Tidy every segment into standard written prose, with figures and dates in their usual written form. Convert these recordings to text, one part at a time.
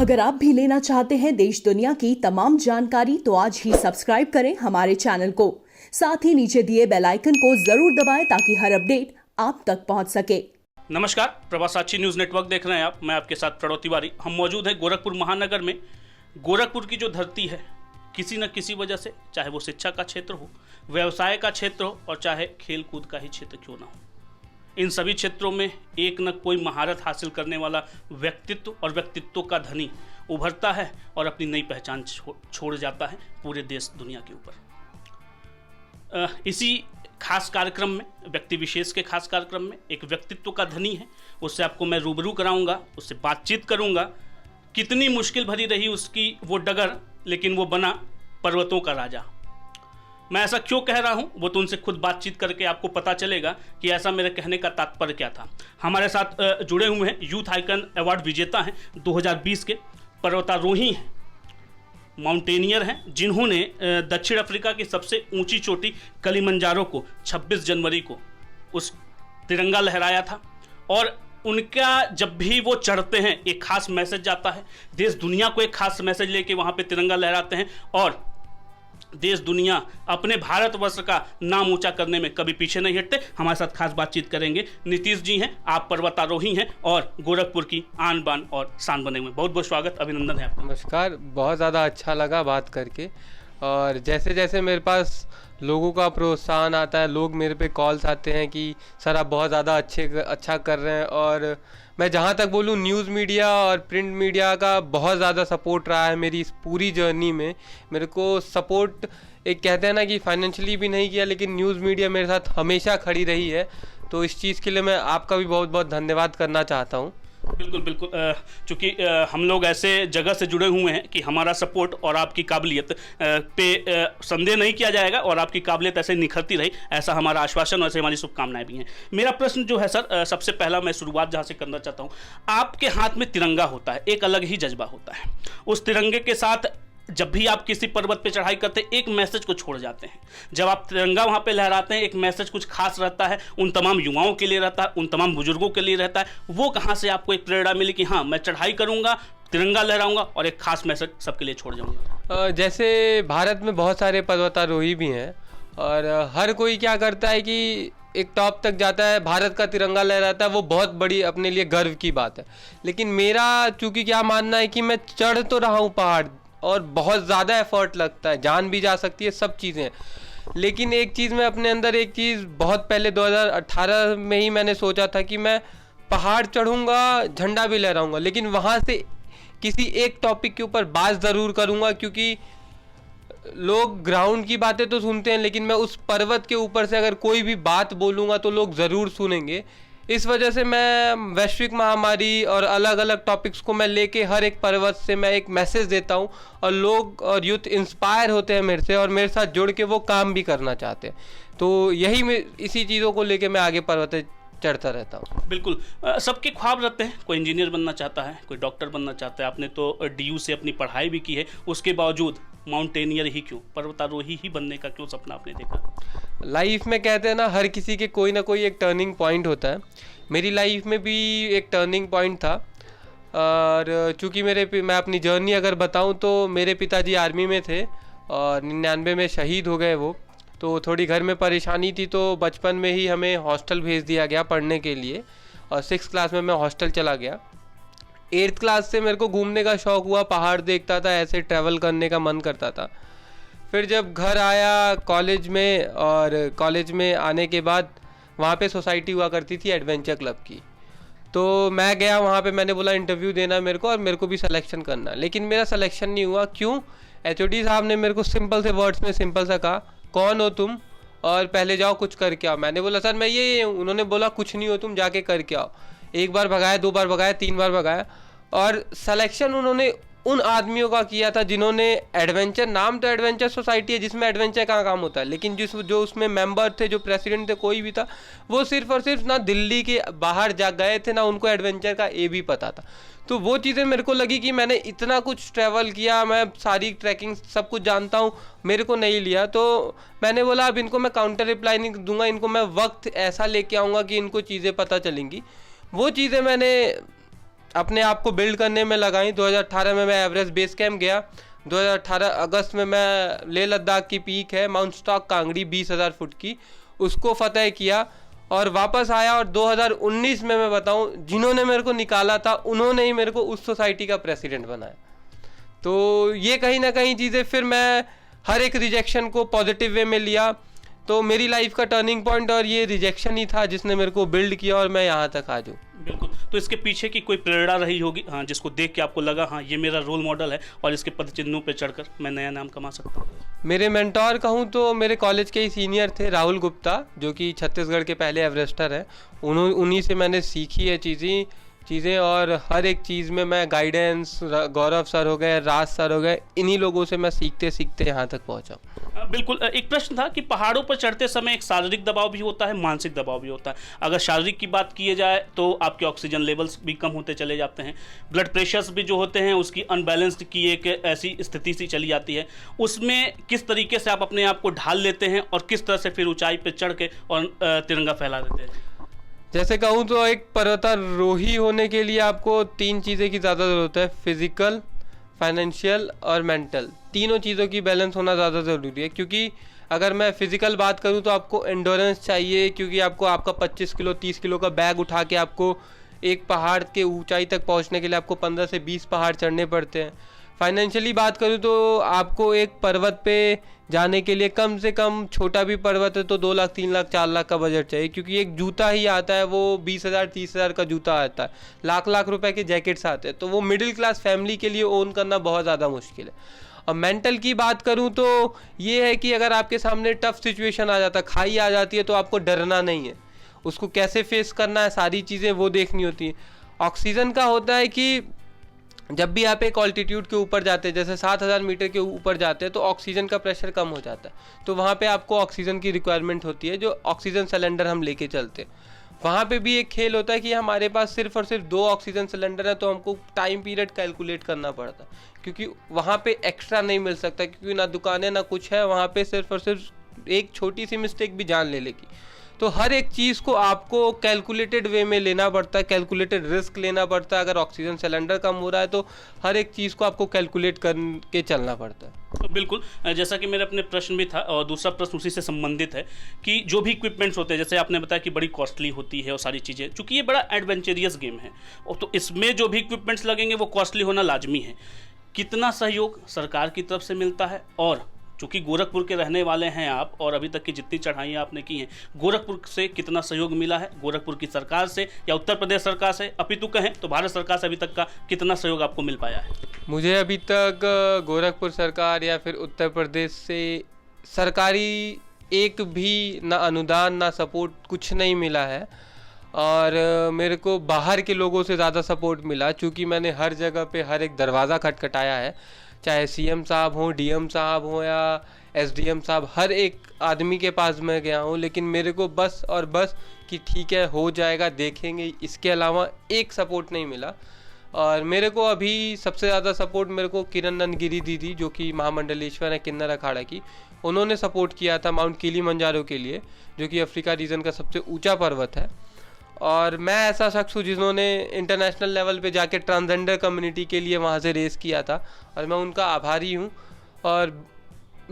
अगर आप भी लेना चाहते हैं देश दुनिया की तमाम जानकारी तो आज ही सब्सक्राइब करें हमारे चैनल को। साथ ही नीचे दिए बेल आइकन को जरूर दबाएं ताकि हर अपडेट आप तक पहुंच सके। नमस्कार, प्रभात साक्षी न्यूज़ नेटवर्क देख रहे हैं आप। मैं आपके साथ प्रणव तिवारी। हम मौजूद हैं गोरखपुर महानगर में। गोरखपुर की जो धरती है, किसी न किसी वजह से, चाहे वो शिक्षा का क्षेत्र हो, व्यवसाय का क्षेत्र हो और चाहे खेल कूद का ही क्षेत्र क्यों ना हो, इन सभी क्षेत्रों में एक न कोई महारत हासिल करने वाला व्यक्तित्व और व्यक्तित्व का धनी उभरता है और अपनी नई पहचान छोड़ जाता है पूरे देश दुनिया के ऊपर। इसी खास कार्यक्रम में, व्यक्ति विशेष के खास कार्यक्रम में एक व्यक्तित्व का धनी है, उससे आपको मैं रूबरू कराऊंगा, उससे बातचीत करूंगा। कितनी मुश्किल भरी रही उसकी वो डगर, लेकिन वो बना पर्वतों का राजा। मैं ऐसा क्यों कह रहा हूं, वो तो उनसे खुद बातचीत करके आपको पता चलेगा कि ऐसा मेरे कहने का तात्पर्य क्या था। हमारे साथ जुड़े हुए हैं यूथ आइकन अवार्ड विजेता हैं 2020 के, पर्वतारोही हैं, माउंटेनियर हैं, जिन्होंने दक्षिण अफ्रीका की सबसे ऊंची चोटी कलिमंजारो को 26 जनवरी को उस तिरंगा लहराया था। और उनका जब भी वो चढ़ते हैं एक खास मैसेज जाता है, देश दुनिया को एक खास मैसेज लेके वहाँ पे तिरंगा लहराते हैं और देश दुनिया अपने भारतवर्ष का नाम ऊंचा करने में कभी पीछे नहीं हटते। हमारे साथ खास बातचीत करेंगे नीतीश जी हैं। आप पर्वतारोही हैं और गोरखपुर की आन बान और शान बने हुए। बहुत बहुत स्वागत, अभिनंदन है आपका। नमस्कार, बहुत ज़्यादा अच्छा लगा बात करके। और जैसे जैसे मेरे पास लोगों का प्रोत्साहन आता है, लोग मेरे पे कॉल्स आते हैं कि सर आप बहुत ज़्यादा अच्छा कर रहे हैं। और मैं जहाँ तक बोलूँ, न्यूज़ मीडिया और प्रिंट मीडिया का बहुत ज़्यादा सपोर्ट रहा है मेरी इस पूरी जर्नी में। मेरे को सपोर्ट, एक कहते हैं ना कि फाइनेंशियली भी नहीं किया, लेकिन न्यूज़ मीडिया मेरे साथ हमेशा खड़ी रही है। तो इस चीज़ के लिए मैं आपका भी बहुत बहुत धन्यवाद करना चाहता हूँ। बिल्कुल बिल्कुल, चूँकि हम लोग ऐसे जगह से जुड़े हुए हैं कि हमारा सपोर्ट और आपकी काबिलियत पे संदेह नहीं किया जाएगा और आपकी काबिलियत ऐसे निखरती रही, ऐसा हमारा आश्वासन और ऐसे हमारी शुभकामनाएं भी हैं। मेरा प्रश्न जो है सर, सबसे पहला मैं शुरुआत जहाँ से करना चाहता हूँ, आपके हाथ में तिरंगा होता है, एक अलग ही जज्बा होता है। उस तिरंगे के साथ जब भी आप किसी पर्वत पे चढ़ाई करते हैं एक मैसेज को छोड़ जाते हैं। जब आप तिरंगा वहाँ पे लहराते हैं एक मैसेज कुछ खास रहता है, उन तमाम युवाओं के लिए रहता है, उन तमाम बुजुर्गों के लिए रहता है। वो कहाँ से आपको एक प्रेरणा मिली कि हाँ मैं चढ़ाई करूँगा, तिरंगा लहराऊंगा और एक खास मैसेज सबके लिए छोड़ जाऊँगा? जैसे भारत में बहुत सारे पर्वतारोही भी हैं और हर कोई क्या करता है कि एक टॉप तक जाता है, भारत का तिरंगा लहराता है, वो बहुत बड़ी अपने लिए गर्व की बात है। लेकिन मेरा चूँकि क्या मानना है कि मैं चढ़ तो रहा हूँ पहाड़ और बहुत ज़्यादा एफर्ट लगता है, जान भी जा सकती है, सब चीज़ें। लेकिन एक चीज़ मैं अपने अंदर, एक चीज़ बहुत पहले 2018 में ही मैंने सोचा था कि मैं पहाड़ चढ़ूँगा, झंडा भी लहराऊँगा, लेकिन वहाँ से किसी एक टॉपिक के ऊपर बात ज़रूर करूँगा। क्योंकि लोग ग्राउंड की बातें तो सुनते हैं, लेकिन मैं उस पर्वत के ऊपर से अगर कोई भी बात बोलूँगा तो लोग ज़रूर सुनेंगे। इस वजह से मैं वैश्विक महामारी और अलग अलग टॉपिक्स को मैं लेके हर एक पर्वत से मैं एक मैसेज देता हूँ और लोग और यूथ इंस्पायर होते हैं मेरे से और मेरे साथ जुड़ के वो काम भी करना चाहते हैं। तो यही इसी चीज़ों को लेके मैं आगे पर्वत चढ़ता रहता हूँ। बिल्कुल, सबके ख्वाब रहते हैं। कोई इंजीनियर बनना चाहता है, कोई डॉक्टर बनना चाहता है। आपने तो DU से अपनी पढ़ाई भी की है, उसके बावजूद माउंटेनियर ही क्यों, पर्वतारोही ही बनने का क्यों सपना आपने देखा? लाइफ में कहते हैं ना, हर किसी के कोई ना कोई एक टर्निंग पॉइंट होता है। मेरी लाइफ में भी एक टर्निंग पॉइंट था। और चूँकि मैं अपनी जर्नी अगर बताऊँ तो मेरे पिताजी आर्मी में थे और 99 में शहीद हो गए वो। तो थोड़ी घर में परेशानी थी, तो बचपन में ही हमें हॉस्टल भेज दिया गया पढ़ने के लिए और 6th क्लास में मैं हॉस्टल चला गया। 8th क्लास से मेरे को घूमने का शौक़ हुआ, पहाड़ देखता था, ऐसे ट्रैवल करने का मन करता था। फिर जब घर आया कॉलेज में, और कॉलेज में आने के बाद वहाँ पे सोसाइटी हुआ करती थी एडवेंचर क्लब की, तो मैं गया वहाँ पे। मैंने बोला इंटरव्यू देना मेरे को और मेरे को भी सिलेक्शन करना, लेकिन मेरा सिलेक्शन नहीं हुआ। क्यों? HOD साहब ने मेरे को सिंपल से वर्ड्स में सिंपल सा कहा, कौन हो तुम और पहले जाओ कुछ करके आओ। मैंने बोला सर मैं ये हूँ। उन्होंने बोला कुछ नहीं हो तुम, जाके करके आओ। एक बार भगाया, 2 बार भगाया, 3 बार भगाया और सिलेक्शन उन्होंने उन आदमियों का किया था जिन्होंने एडवेंचर, नाम तो एडवेंचर सोसाइटी है जिसमें एडवेंचर का काम होता है, लेकिन जो उसमें मेंबर थे, जो प्रेसिडेंट थे, कोई भी था, वो सिर्फ और सिर्फ ना दिल्ली के बाहर जा गए थे, ना उनको एडवेंचर का भी पता था। तो वो चीज़ें मेरे को लगी कि मैंने इतना कुछ ट्रैवल किया, मैं सारी ट्रैकिंग सब कुछ जानता हूँ, मेरे को नहीं लिया। तो मैंने बोला अब इनको मैं काउंटर रिप्लाई नहीं दूंगा, इनको मैं वक्त ऐसा लेके आऊँगा कि इनको चीज़ें पता चलेंगी। वो चीज़ें मैंने अपने आप को बिल्ड करने में लगाई। 2018 में मैं एवरेस्ट बेस कैंप गया। 2018 अगस्त में मैं लेह लद्दाख की पीक है माउंट स्टॉक कांगड़ी 20,000 फुट की, उसको फतेह किया और वापस आया। और 2019 में मैं बताऊं, जिन्होंने मेरे को निकाला था उन्होंने ही मेरे को उस सोसाइटी का प्रेसिडेंट बनाया। तो ये कहीं ना कहीं चीज़ें, फिर मैं हर एक रिजेक्शन को पॉजिटिव वे में लिया। तो मेरी लाइफ का टर्निंग पॉइंट और ये रिजेक्शन ही था जिसने मेरे को बिल्ड किया और मैं यहाँ तक आ जाऊँ। बिल्कुल। तो इसके पीछे की कोई प्रेरणा रही होगी, हाँ, जिसको देख के आपको लगा हाँ ये मेरा रोल मॉडल है और इसके पद चिन्हों पे चढ़कर मैं नया नाम कमा सकता हूँ? मेरे मेंटोर कहूँ तो मेरे कॉलेज के ही सीनियर थे राहुल गुप्ता, जो कि छत्तीसगढ़ के पहले एवरेस्टर हैं। उन्हीं से मैंने सीखी है चीज़ें और हर एक चीज़ में मैं गाइडेंस, गौरव सर हो गए, राज सर हो गए, इन्हीं लोगों से मैं सीखते सीखते यहाँ तक पहुँचा। बिल्कुल। एक प्रश्न था कि पहाड़ों पर चढ़ते समय एक शारीरिक दबाव भी होता है, मानसिक दबाव भी होता है। अगर शारीरिक की बात की जाए तो आपके ऑक्सीजन लेवल्स भी कम होते चले जाते हैं, ब्लड प्रेशर्स भी जो होते हैं उसकी अनबैलेंस्ड की एक ऐसी स्थिति सी चली जाती है। उसमें किस तरीके से आप अपने आप को ढाल लेते हैं और किस तरह से फिर ऊंचाई पर चढ़ के और तिरंगा फैला देते हैं? जैसे कहूँ तो एक पर्वतारोही होने के लिए आपको 3 चीज़ें की ज़्यादा ज़रूरत है, फिजिकल, फाइनेंशियल और मेंटल। तीनों चीज़ों की बैलेंस होना ज़्यादा ज़रूरी है। क्योंकि अगर मैं फिजिकल बात करूँ तो आपको एंडोरेंस चाहिए, क्योंकि आपको आपका 25 किलो 30 किलो का बैग उठा के आपको एक पहाड़ के ऊंचाई तक पहुँचने के लिए आपको 15 से 20 पहाड़ चढ़ने पड़ते हैं। फाइनेंशियली बात करूँ तो आपको एक पर्वत पे जाने के लिए कम से कम, छोटा भी पर्वत है तो 2 लाख 3 लाख 4 लाख का बजट चाहिए। क्योंकि एक जूता ही आता है वो 20,000 30,000 का जूता आता है, लाख लाख रुपए के जैकेट्स आते हैं। तो वो मिडिल क्लास फैमिली के लिए ओन करना बहुत ज़्यादा मुश्किल है। और मेंटल की बात करूँ तो ये है कि अगर आपके सामने टफ सिचुएशन आ जाता है, खाई आ जाती है, तो आपको डरना नहीं है, उसको कैसे फेस करना है, सारी चीज़ें वो देखनी होती है। ऑक्सीजन का होता है कि जब भी आप एक ऑल्टीट्यूड के ऊपर जाते हैं, जैसे 7,000 मीटर के ऊपर जाते हैं, तो ऑक्सीजन का प्रेशर कम हो जाता है। तो वहाँ पे आपको ऑक्सीजन की रिक्वायरमेंट होती है, जो ऑक्सीजन सिलेंडर हम लेके चलते हैं। वहाँ पे भी एक खेल होता है कि हमारे पास सिर्फ और सिर्फ 2 ऑक्सीजन सिलेंडर है, तो हमको टाइम पीरियड कैलकुलेट करना पड़ता है। क्योंकि वहाँ पे एक्स्ट्रा नहीं मिल सकता, क्योंकि ना दुकानें ना कुछ है वहाँ पे, सिर्फ और सिर्फ एक छोटी सी मिस्टेक भी जान ले लेगी। तो हर एक चीज़ को आपको कैलकुलेटेड वे में लेना पड़ता है, कैलकुलेटेड रिस्क लेना पड़ता है। अगर ऑक्सीजन सिलेंडर कम हो रहा है तो हर एक चीज़ को आपको कैलकुलेट करके चलना पड़ता है। बिल्कुल। जैसा कि मेरा अपने प्रश्न भी था और दूसरा प्रश्न उसी से संबंधित है कि जो भी इक्विपमेंट्स होते हैं, जैसे आपने बताया कि बड़ी कॉस्टली होती है और सारी चीज़ें, चूँकि ये बड़ा एडवेंचरियस गेम है और तो इसमें जो भी इक्विपमेंट्स लगेंगे वो कॉस्टली होना लाजमी है। कितना सहयोग सरकार की तरफ से मिलता है? और चूँकि गोरखपुर के रहने वाले हैं आप और अभी तक की जितनी चढ़ाइयाँ आपने की हैं, गोरखपुर से कितना सहयोग मिला है? गोरखपुर की सरकार से या उत्तर प्रदेश सरकार से, अपितु कहें तो भारत सरकार से अभी तक का कितना सहयोग आपको मिल पाया है? मुझे अभी तक गोरखपुर सरकार या फिर उत्तर प्रदेश से सरकारी एक भी ना अनुदान ना सपोर्ट कुछ नहीं मिला है। और मेरे को बाहर के लोगों से ज़्यादा सपोर्ट मिला, चूँकि मैंने हर जगह पे हर एक दरवाज़ा खटखटाया है, चाहे सीएम साहब हों, डीएम साहब हों या एसडीएम साहब, हर एक आदमी के पास मैं गया हूँ। लेकिन मेरे को बस और बस कि ठीक है हो जाएगा, देखेंगे, इसके अलावा एक सपोर्ट नहीं मिला। और मेरे को अभी सबसे ज़्यादा सपोर्ट मेरे को किरण नंदगिरी दीदी, जो कि महामंडलेश्वर है किन्नर अखाड़ा की, उन्होंने सपोर्ट किया था माउंट किलिमंजारो के लिए, जो कि अफ्रीका रीजन का सबसे ऊंचा पर्वत है। और मैं ऐसा शख्स हूँ जिन्होंने इंटरनेशनल लेवल पे जाके ट्रांसजेंडर कम्युनिटी के लिए वहाँ से रेस किया था और मैं उनका आभारी हूँ। और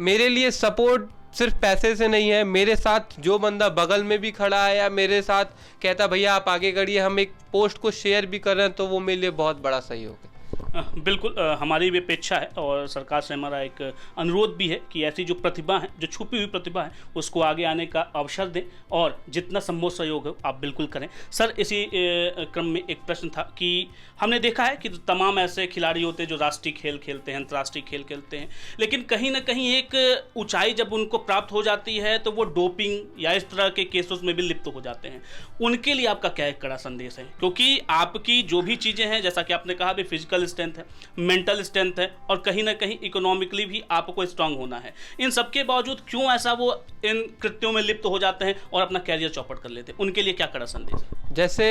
मेरे लिए सपोर्ट सिर्फ पैसे से नहीं है, मेरे साथ जो बंदा बगल में भी खड़ा है या मेरे साथ कहता भैया आप आगे बढ़िए, हम एक पोस्ट को शेयर भी कर रहे हैं, तो वो मेरे लिए बहुत बड़ा सहयोग है। बिल्कुल। हमारी भी अपेक्षा है और सरकार से हमारा एक अनुरोध भी है कि ऐसी जो प्रतिभा है, जो छुपी हुई प्रतिभा है, उसको आगे आने का अवसर दें और जितना संभव सहयोग हो आप बिल्कुल करें। सर, इसी क्रम में एक प्रश्न था कि हमने देखा है कि तमाम ऐसे खिलाड़ी होते हैं जो राष्ट्रीय खेल खेलते हैं, अंतर्राष्ट्रीय खेल खेलते हैं, लेकिन कहीं ना कहीं एक ऊंचाई जब उनको प्राप्त हो जाती है तो वो डोपिंग या इस तरह के केसेस में भी लिप्त हो जाते हैं। उनके लिए आपका क्या एक कड़ा संदेश है? क्योंकि आपकी जो भी चीज़ें हैं, जैसा कि आपने कहा भी, फिजिकल स्ट्रेंथ है, मेंटल स्ट्रेंथ है और कहीं ना कहीं इकोनॉमिकली भी आपको स्ट्रांग होना है। इन सबके बावजूद क्यों ऐसा वो इन कृत्यों में लिप्त हो जाते हैं और अपना कैरियर चौपट कर लेते हैं? उनके लिए क्या कड़ा संदेश है? जैसे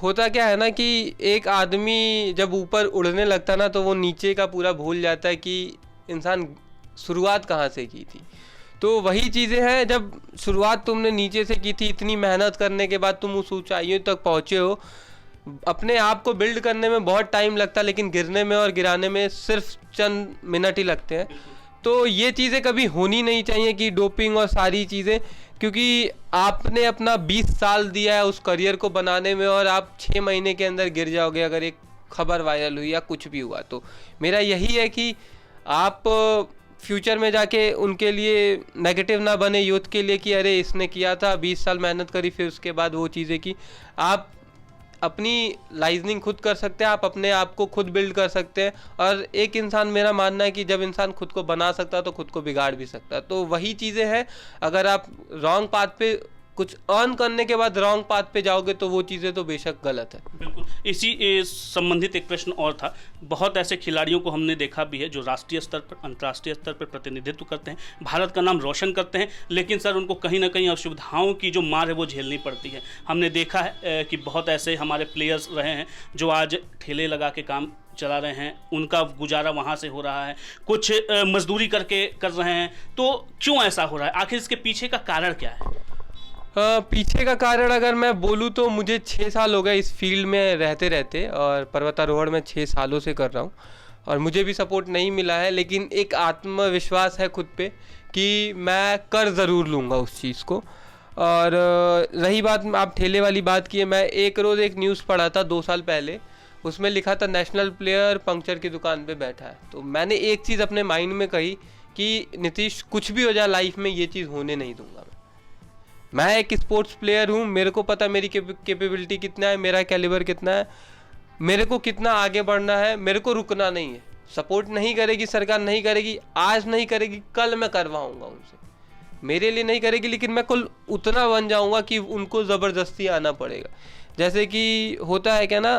होता क्या है ना कि एक आदमी जब ऊपर उड़ने लगता है ना, तो वो नीचे का पूरा भूल जाता है कि इंसान शुरुआत कहाँ से की थी। तो वही चीज़ें हैं, जब शुरुआत तुमने नीचे से की थी, इतनी मेहनत करने के बाद तुम उस ऊंचाइयों तक पहुँचे हो, अपने आप को बिल्ड करने में बहुत टाइम लगता है, लेकिन गिरने में और गिराने में सिर्फ चंद मिनट ही लगते हैं। तो ये चीज़ें कभी होनी नहीं चाहिए कि डोपिंग और सारी चीज़ें, क्योंकि आपने अपना 20 साल दिया है उस करियर को बनाने में और आप 6 महीने के अंदर गिर जाओगे अगर एक खबर वायरल हुई या कुछ भी हुआ। तो मेरा यही है कि आप फ्यूचर में जाके उनके लिए नेगेटिव ना बने यूथ के लिए कि अरे इसने किया था, 20 साल मेहनत करी फिर उसके बाद वो चीज़ें की। आप अपनी लाइजनिंग खुद कर सकते हैं, आप अपने आप को खुद बिल्ड कर सकते हैं। और एक इंसान, मेरा मानना है कि जब इंसान खुद को बना सकता है तो खुद को बिगाड़ भी सकता है। तो वही चीज़ें हैं, अगर आप रॉन्ग पाथ पे कुछ अर्न करने के बाद रॉन्ग पाथ पे जाओगे तो वो चीज़ें तो बेशक गलत है। बिल्कुल, इसी संबंधित एक प्रश्न और था। बहुत ऐसे खिलाड़ियों को हमने देखा भी है जो राष्ट्रीय स्तर पर, अंतर्राष्ट्रीय स्तर पर प्रतिनिधित्व करते हैं, भारत का नाम रोशन करते हैं, लेकिन सर उनको कहीं ना कहीं असुविधाओं की जो मार है वो झेलनी पड़ती है। हमने देखा है कि बहुत ऐसे हमारे प्लेयर्स रहे हैं जो आज ठेले लगा के काम चला रहे हैं, उनका गुजारा वहाँ से हो रहा है, कुछ मजदूरी करके कर रहे हैं। तो क्यों ऐसा हो रहा है, आखिर इसके पीछे का कारण क्या है? पीछे का कारण अगर मैं बोलूँ तो मुझे 6 साल हो गए इस फील्ड में रहते रहते, और पर्वतारोहण में 6 सालों से कर रहा हूँ और मुझे भी सपोर्ट नहीं मिला है। लेकिन एक आत्मविश्वास है खुद पे कि मैं कर ज़रूर लूँगा उस चीज़ को। और रही बात, आप ठेले वाली बात की है, मैं एक रोज़ एक न्यूज़ पढ़ा था 2 साल पहले, उसमें लिखा था नेशनल प्लेयर पंक्चर की दुकान पे बैठा है। तो मैंने एक चीज़ अपने माइंड में कही कि नीतीश, कुछ भी हो जाए लाइफ में ये चीज़ होने नहीं दूंगा। मैं एक स्पोर्ट्स प्लेयर हूँ, मेरे को पता मेरी कैपेबिलिटी कितना है, मेरा कैलिबर कितना है, मेरे को कितना आगे बढ़ना है, मेरे को रुकना नहीं है। सपोर्ट नहीं करेगी सरकार, नहीं करेगी, आज नहीं करेगी, कल मैं करवाऊँगा उनसे। मेरे लिए नहीं करेगी, लेकिन मैं कल उतना बन जाऊँगा कि उनको ज़बरदस्ती आना पड़ेगा। जैसे कि होता है क्या ना,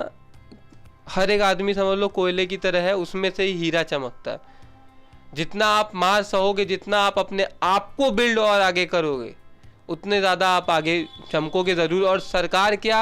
हर एक आदमी समझ लो कोयले की तरह है, उसमें से ही हीरा चमकता है। जितना आप मार सहोगे, जितना आप अपने आप को बिल्ड और आगे करोगे, उतने ज़्यादा आप आगे चमकोगे ज़रूर। और सरकार क्या,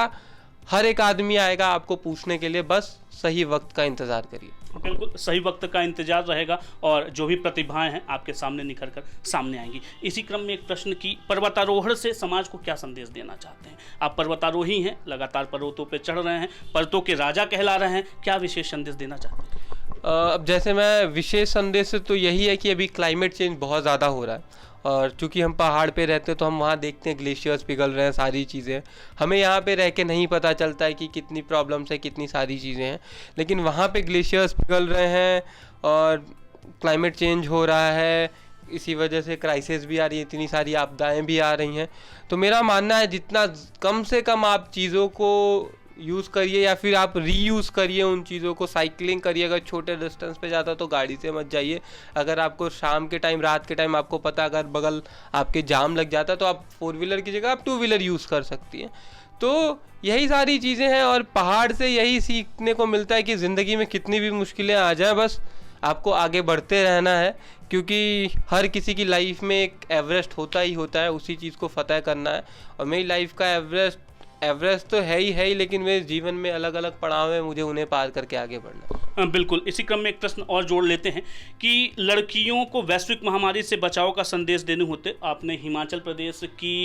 हर एक आदमी आएगा आपको पूछने के लिए, बस सही वक्त का इंतज़ार करिए। बिल्कुल सही वक्त का इंतजार रहेगा और जो भी प्रतिभाएं हैं आपके सामने निखर कर सामने आएंगी। इसी क्रम में एक प्रश्न की, पर्वतारोहण से समाज को क्या संदेश देना चाहते हैं? आप पर्वतारोही हैं, लगातार पर्वतों पे चढ़ रहे हैं, पर्वतों के राजा कहला रहे हैं, क्या विशेष संदेश देना चाहते हैं? अब जैसे मैं विशेष संदेश तो यही है कि अभी क्लाइमेट चेंज बहुत ज़्यादा हो रहा है, और चूंकि हम पहाड़ पे रहते हैं तो हम वहाँ देखते हैं ग्लेशियर्स पिघल रहे हैं, सारी चीज़ें। हमें यहाँ पे रह के नहीं पता चलता है कि कितनी प्रॉब्लम्स है, कितनी सारी चीज़ें हैं, लेकिन वहाँ पे ग्लेशियर्स पिघल रहे हैं और क्लाइमेट चेंज हो रहा है। इसी वजह से क्राइसिस भी आ रही है, इतनी सारी आपदाएँ भी आ रही हैं। तो मेरा मानना है जितना कम से कम आप चीज़ों को यूज़ करिए या फिर आप रीयूज़ करिए उन चीज़ों को, साइकिलिंग करिए। अगर छोटे डिस्टेंस पे जाता तो गाड़ी से मत जाइए। अगर आपको शाम के टाइम, रात के टाइम आपको पता अगर बगल आपके जाम लग जाता तो आप 4 व्हीलर की जगह आप 2 व्हीलर यूज़ कर सकती हैं। तो यही सारी चीज़ें हैं और पहाड़ से यही सीखने को मिलता है कि ज़िंदगी में कितनी भी मुश्किलें आ जाए, बस आपको आगे बढ़ते रहना है, क्योंकि हर किसी की लाइफ में एक एवरेस्ट होता ही होता है, उसी चीज़ को फतह करना है। और मेरी लाइफ का एवरेस्ट तो है ही, लेकिन मेरे जीवन में अलग अलग पड़ाव है, मुझे उन्हें पार करके आगे बढ़ना है। बिल्कुल, इसी क्रम में एक प्रश्न और जोड़ लेते हैं कि लड़कियों को वैश्विक महामारी से बचाव का संदेश देने होते आपने हिमाचल प्रदेश की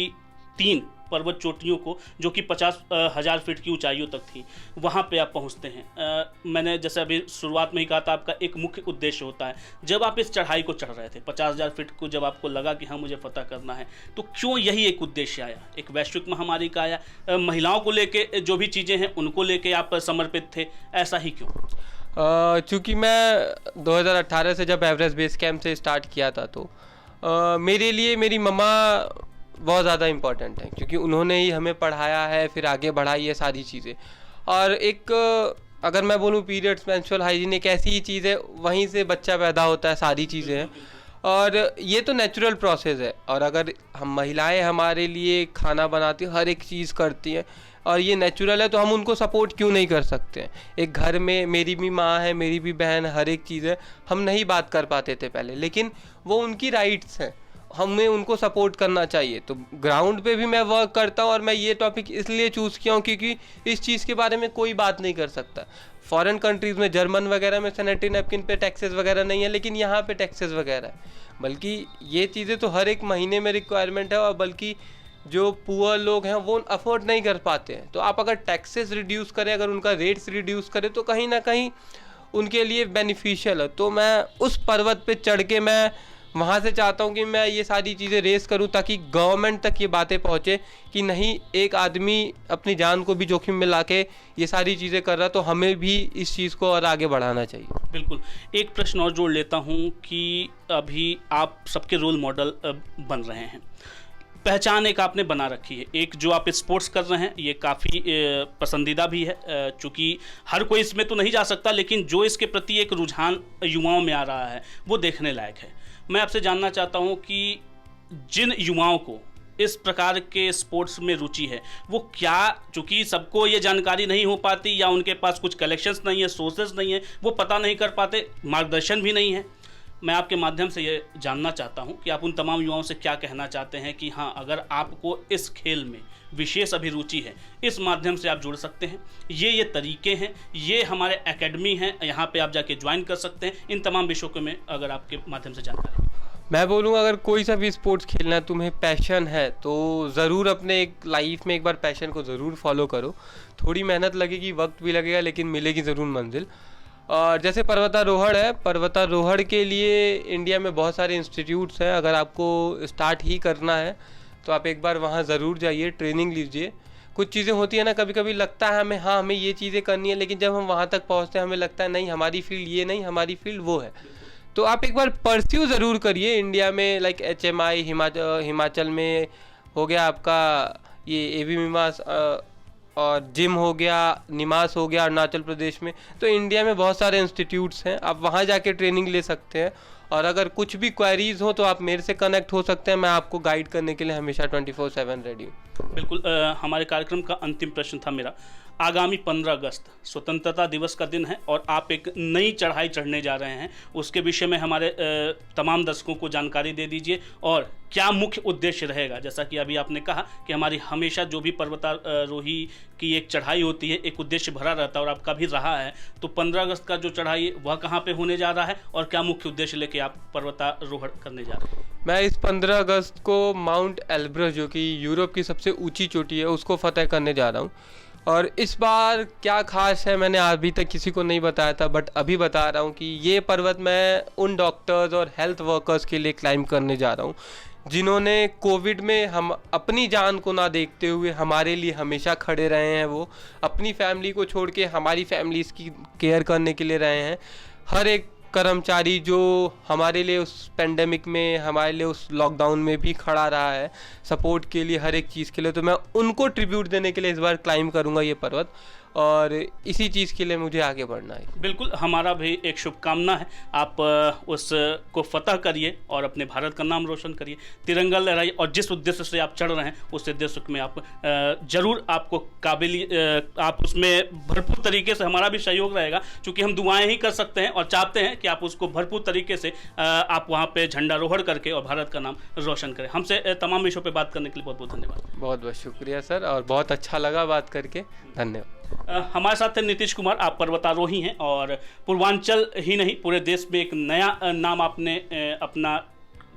3 पर्वत चोटियों को, जो कि 50,000 फीट की ऊंचाइयों तक थी, वहाँ पे आप पहुँचते हैं। मैंने जैसे अभी शुरुआत में ही कहा था, आपका एक मुख्य उद्देश्य होता है। जब आप इस चढ़ाई को चढ़ रहे थे 50,000 फीट को, जब आपको लगा कि हाँ मुझे फतह करना है, तो क्यों यही एक उद्देश्य आया? एक वैश्विक महामारी का आया, महिलाओं को लेके जो भी चीज़ें हैं उनको लेके आप समर्पित थे, ऐसा ही क्यों? चूँकि मैं 2018 से जब एवरेस्ट बेस कैंप से स्टार्ट किया था तो मेरे लिए मेरी मम्मा बहुत ज़्यादा इम्पॉर्टेंट है, क्योंकि उन्होंने ही हमें पढ़ाया है, फिर आगे बढ़ाई है सारी चीज़ें। और एक अगर मैं बोलूँ पीरियड्स, मेंस्ट्रुअल हाइजीन एक ऐसी ही चीज़ है, वहीं से बच्चा पैदा होता है, सारी चीज़ें हैं और ये तो नेचुरल प्रोसेस है। और अगर हम महिलाएं हमारे लिए खाना बनाती, हर एक चीज़ करती हैं और ये नेचुरल है, तो हम उनको सपोर्ट क्यों नहीं कर सकते हैं? एक घर में मेरी भी माँ है, मेरी भी बहन, हर एक चीज़ है। हम नहीं बात कर पाते थे पहले, लेकिन वो उनकी राइट्स हैं, हमें उनको सपोर्ट करना चाहिए। तो ग्राउंड पे भी मैं वर्क करता हूँ और मैं ये टॉपिक इसलिए चूज़ किया हूँ क्योंकि इस चीज़ के बारे में कोई बात नहीं कर सकता। फॉरेन कंट्रीज़ में, जर्मन वगैरह में सैनिटरी नैपकिन पे टैक्सेस वगैरह नहीं है, लेकिन यहाँ पे टैक्सेस वगैरह है। बल्कि ये चीज़ें तो हर एक महीने में रिक्वायरमेंट है, और बल्कि जो पुअर लोग हैं वो अफोर्ड नहीं कर पाते हैं। तो आप अगर टैक्सेस रिड्यूस करें, अगर उनका रेट्स रिड्यूस करें तो कहीं ना कहीं उनके लिए बेनिफिशियल है। तो मैं उस पर्वत पे चढ़ के मैं वहाँ से चाहता हूँ कि मैं ये सारी चीज़ें रेस करूँ ताकि गवर्नमेंट तक ये बातें पहुँचे कि नहीं, एक आदमी अपनी जान को भी जोखिम में ला के ये सारी चीज़ें कर रहा, तो हमें भी इस चीज़ को और आगे बढ़ाना चाहिए। बिल्कुल। एक प्रश्न और जोड़ लेता हूँ कि अभी आप सबके रोल मॉडल बन रहे हैं, पहचान एक आपने बना रखी है, एक जो आप स्पोर्ट्स कर रहे हैं ये काफ़ी पसंदीदा भी है, चूँकि हर कोई इसमें तो नहीं जा सकता, लेकिन जो इसके प्रति एक रुझान युवाओं में आ रहा है वो देखने लायक है। मैं आपसे जानना चाहता हूँ कि जिन युवाओं को इस प्रकार के स्पोर्ट्स में रुचि है वो क्या, चूँकि सबको ये जानकारी नहीं हो पाती या उनके पास कुछ कलेक्शंस नहीं है, सोर्सेज नहीं है, वो पता नहीं कर पाते, मार्गदर्शन भी नहीं है, मैं आपके माध्यम से ये जानना चाहता हूँ कि आप उन तमाम युवाओं से क्या कहना चाहते हैं कि हाँ, अगर आपको इस खेल में विशेष अभिरुचि है, इस माध्यम से आप जुड़ सकते हैं, ये तरीके हैं, ये हमारे एकेडमी हैं, यहाँ पे आप जाके ज्वाइन कर सकते हैं, इन तमाम विषयों के में अगर आपके माध्यम से जानकारी। मैं बोलूँगा अगर कोई सा भी स्पोर्ट्स खेलना है, तुम्हें पैशन है तो ज़रूर अपने एक लाइफ में एक बार पैशन को ज़रूर फॉलो करो। थोड़ी मेहनत लगेगी, वक्त भी लगेगा, लेकिन मिलेगी ज़रूर मंजिल। और जैसे पर्वतारोहण है, पर्वतारोहण के लिए इंडिया में बहुत सारे इंस्टीट्यूट्स हैं। अगर आपको स्टार्ट ही करना है तो आप एक बार वहाँ ज़रूर जाइए, ट्रेनिंग लीजिए। कुछ चीज़ें होती है ना, कभी कभी लगता है हमें, हाँ हमें ये चीज़ें करनी है, लेकिन जब हम वहाँ तक पहुँचते हैं हमें लगता है नहीं, हमारी फील्ड ये नहीं, हमारी फील्ड वो है। तो आप एक बार परस्यू ज़रूर करिए। इंडिया में लाइक HMI हिमाचल में हो गया आपका, ये AV निमास और जिम हो गया, निमास हो गया अरुणाचल प्रदेश में। तो इंडिया में बहुत सारे इंस्टीट्यूट्स हैं, आप वहाँ जाके ट्रेनिंग ले सकते हैं। और अगर कुछ भी क्वेरीज हो तो आप मेरे से कनेक्ट हो सकते हैं, मैं आपको गाइड करने के लिए हमेशा 24/7 रेडी हूँ। बिल्कुल। हमारे कार्यक्रम का अंतिम प्रश्न था मेरा, आगामी 15 अगस्त स्वतंत्रता दिवस का दिन है और आप एक नई चढ़ाई चढ़ने जा रहे हैं, उसके विषय में हमारे तमाम दर्शकों को जानकारी दे दीजिए और क्या मुख्य उद्देश्य रहेगा। जैसा कि अभी आपने कहा कि हमारी हमेशा जो भी पर्वतारोही की एक चढ़ाई होती है एक उद्देश्य भरा रहता है और आपका भी रहा है, तो 15 अगस्त का जो चढ़ाई है वह कहाँ पे होने जा रहा है और क्या मुख्य उद्देश्य लेके आप पर्वतारोहण करने जा रहे हैं? मैं इस 15 अगस्त को माउंट एल्ब्रस, जो कि यूरोप की सबसे ऊंची चोटी है, उसको फतेह करने जा रहा हूँ। और इस बार क्या खास है मैंने अभी तक किसी को नहीं बताया था, बट अभी बता रहा हूँ कि ये पर्वत मैं उन डॉक्टर्स और हेल्थ वर्कर्स के लिए क्लाइंब करने जा रहा हूँ जिन्होंने कोविड में हम अपनी जान को ना देखते हुए हमारे लिए हमेशा खड़े रहे हैं। वो अपनी फैमिली को छोड़ के हमारी फैमिलीज़ की केयर करने के लिए रहे हैं। हर एक कर्मचारी जो हमारे लिए उस पेंडेमिक में, हमारे लिए उस लॉकडाउन में भी खड़ा रहा है सपोर्ट के लिए, हर एक चीज़ के लिए, तो मैं उनको ट्रिब्यूट देने के लिए इस बार क्लाइंब करूँगा ये पर्वत, और इसी चीज़ के लिए मुझे आगे बढ़ना है। बिल्कुल, हमारा भी एक शुभकामना है, आप उसको फतह करिए और अपने भारत का नाम रोशन करिए, तिरंगा लहराइए और जिस उद्देश्य से आप चढ़ रहे हैं उस उद्देश्य में आप जरूर आपको आप उसमें भरपूर तरीके से, हमारा भी सहयोग रहेगा क्योंकि हम दुआएं ही कर सकते हैं और चाहते हैं कि आप उसको भरपूर तरीके से आप वहाँ पे झंडारोहण करके और भारत का नाम रोशन करें। हमसे तमाम विषयों पर बात करने के लिए बहुत बहुत धन्यवाद। बहुत बहुत शुक्रिया सर, और बहुत अच्छा लगा बात करके, धन्यवाद। हमारे साथ थे नीतीश कुमार, आप पर्वतारोही हैं और पूर्वांचल ही नहीं पूरे देश में एक नया नाम आपने अपना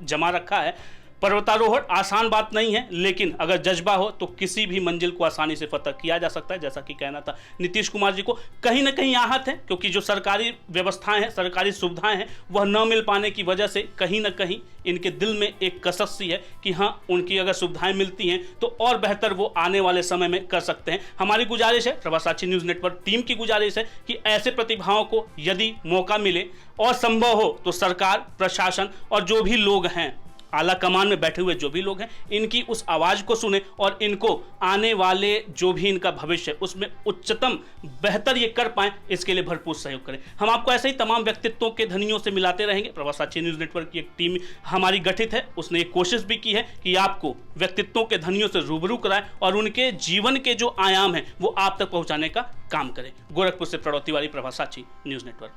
जमा रखा है। पर्वतारोहण आसान बात नहीं है, लेकिन अगर जज्बा हो तो किसी भी मंजिल को आसानी से फतह किया जा सकता है। जैसा कि कहना था नीतीश कुमार जी को, कहीं ना कहीं आहत है क्योंकि जो सरकारी व्यवस्थाएं हैं, सरकारी सुविधाएं हैं, वह न मिल पाने की वजह से कहीं ना कहीं इनके दिल में एक कसक सी है कि हाँ, उनकी अगर सुविधाएं मिलती हैं तो और बेहतर वो आने वाले समय में कर सकते हैं। हमारी गुजारिश है, प्रवास साक्षी न्यूज़ नेटवर्क टीम की गुजारिश है कि ऐसे प्रतिभाओं को यदि मौका मिले और संभव हो तो सरकार, प्रशासन और जो भी लोग हैं, आला कमान में बैठे हुए जो भी लोग हैं, इनकी उस आवाज़ को सुने और इनको आने वाले जो भी इनका भविष्य है उसमें उच्चतम बेहतर ये कर पाएं, इसके लिए भरपूर सहयोग करें। हम आपको ऐसे ही तमाम व्यक्तित्वों के धनियों से मिलाते रहेंगे। प्रवास साक्षी न्यूज़ नेटवर्क की एक टीम हमारी गठित है, उसने एक कोशिश भी की है कि आपको व्यक्तित्वों के धनियों से रूबरू कराएं और उनके जीवन के जो आयाम हैं वो आप तक पहुँचाने का काम करें। गोरखपुर से प्रणव तिवारी, प्रवास साक्षी न्यूज़ नेटवर्क।